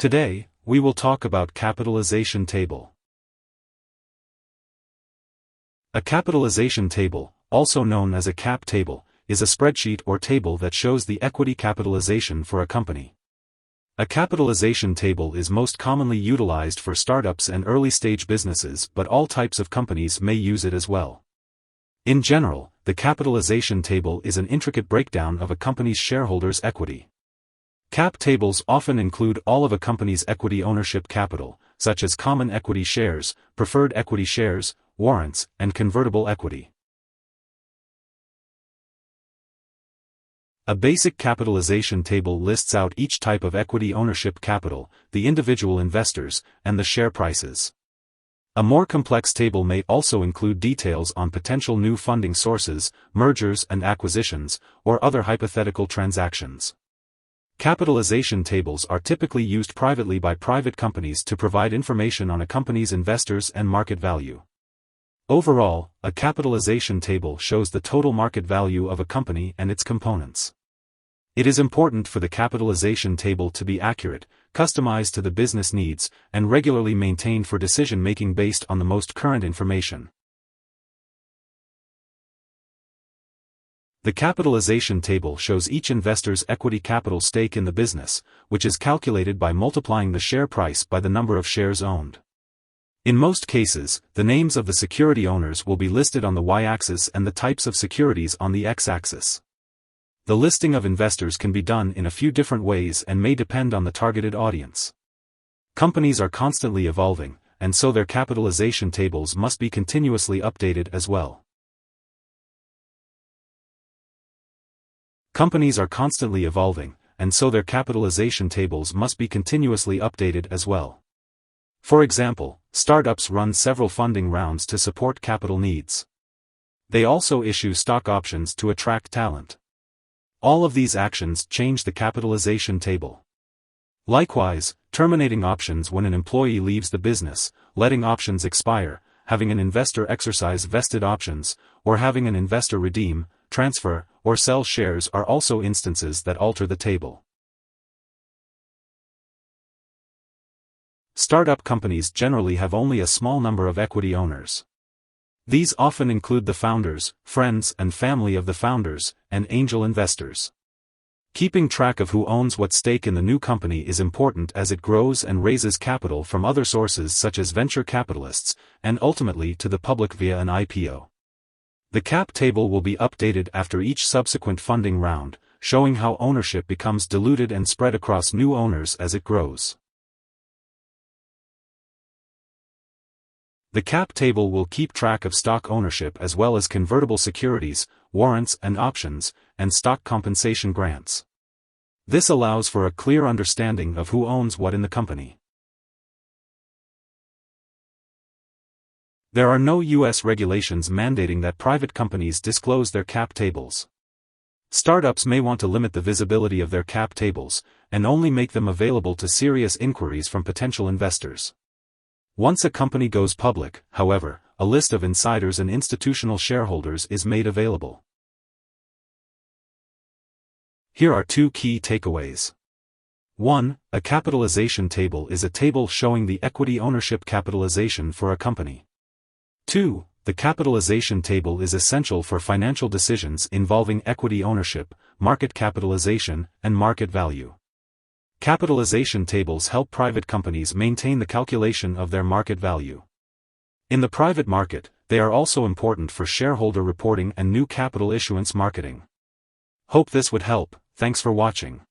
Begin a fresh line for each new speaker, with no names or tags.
Today, we will talk about capitalization table. A capitalization table, also known as a cap table, is a spreadsheet or table that shows the equity capitalization for a company. A capitalization table is most commonly utilized for startups and early-stage businesses, but all types of companies may use it as well. In general, the capitalization table is an intricate breakdown of a company's shareholders' equity. Cap tables often include all of a company's equity ownership capital, such as common equity shares, preferred equity shares, warrants, and convertible equity. A basic capitalization table lists out each type of equity ownership capital, the individual investors, and the share prices. A more complex table may also include details on potential new funding sources, mergers and acquisitions, or other hypothetical transactions. Capitalization tables are typically used privately by private companies to provide information on a company's investors and market value. Overall, a capitalization table shows the total market value of a company and its components. It is important for the capitalization table to be accurate, customized to the business needs, and regularly maintained for decision-making based on the most current information. The capitalization table shows each investor's equity capital stake in the business, which is calculated by multiplying the share price by the number of shares owned. In most cases, the names of the security owners will be listed on the y-axis and the types of securities on the x-axis. The listing of investors can be done in a few different ways and may depend on the targeted audience. Companies are constantly evolving, and so their capitalization tables must be continuously updated as well. Companies are constantly evolving, and so their capitalization tables must be continuously updated as well. For example, startups run several funding rounds to support capital needs. They also issue stock options to attract talent. All of these actions change the capitalization table. Likewise, terminating options when an employee leaves the business, letting options expire, having an investor exercise vested options, or having an investor redeem, transfer, or sell shares are also instances that alter the table. Startup companies generally have only a small number of equity owners. These often include the founders, friends and family of the founders, and angel investors. Keeping track of who owns what stake in the new company is important as it grows and raises capital from other sources such as venture capitalists, and ultimately to the public via an IPO. The cap table will be updated after each subsequent funding round, showing how ownership becomes diluted and spread across new owners as it grows. The cap table will keep track of stock ownership as well as convertible securities, warrants and options, and stock compensation grants. This allows for a clear understanding of who owns what in the company. There are no U.S. regulations mandating that private companies disclose their cap tables. Startups may want to limit the visibility of their cap tables, and only make them available to serious inquiries from potential investors. Once a company goes public, however, a list of insiders and institutional shareholders is made available. Here are two key takeaways. 1. A capitalization table is a table showing the equity ownership capitalization for a company. 2. The capitalization table is essential for financial decisions involving equity ownership, market capitalization, and market value. Capitalization tables help private companies maintain the calculation of their market value. In the private market, they are also important for shareholder reporting and new capital issuance marketing. Hope this would help. Thanks for watching.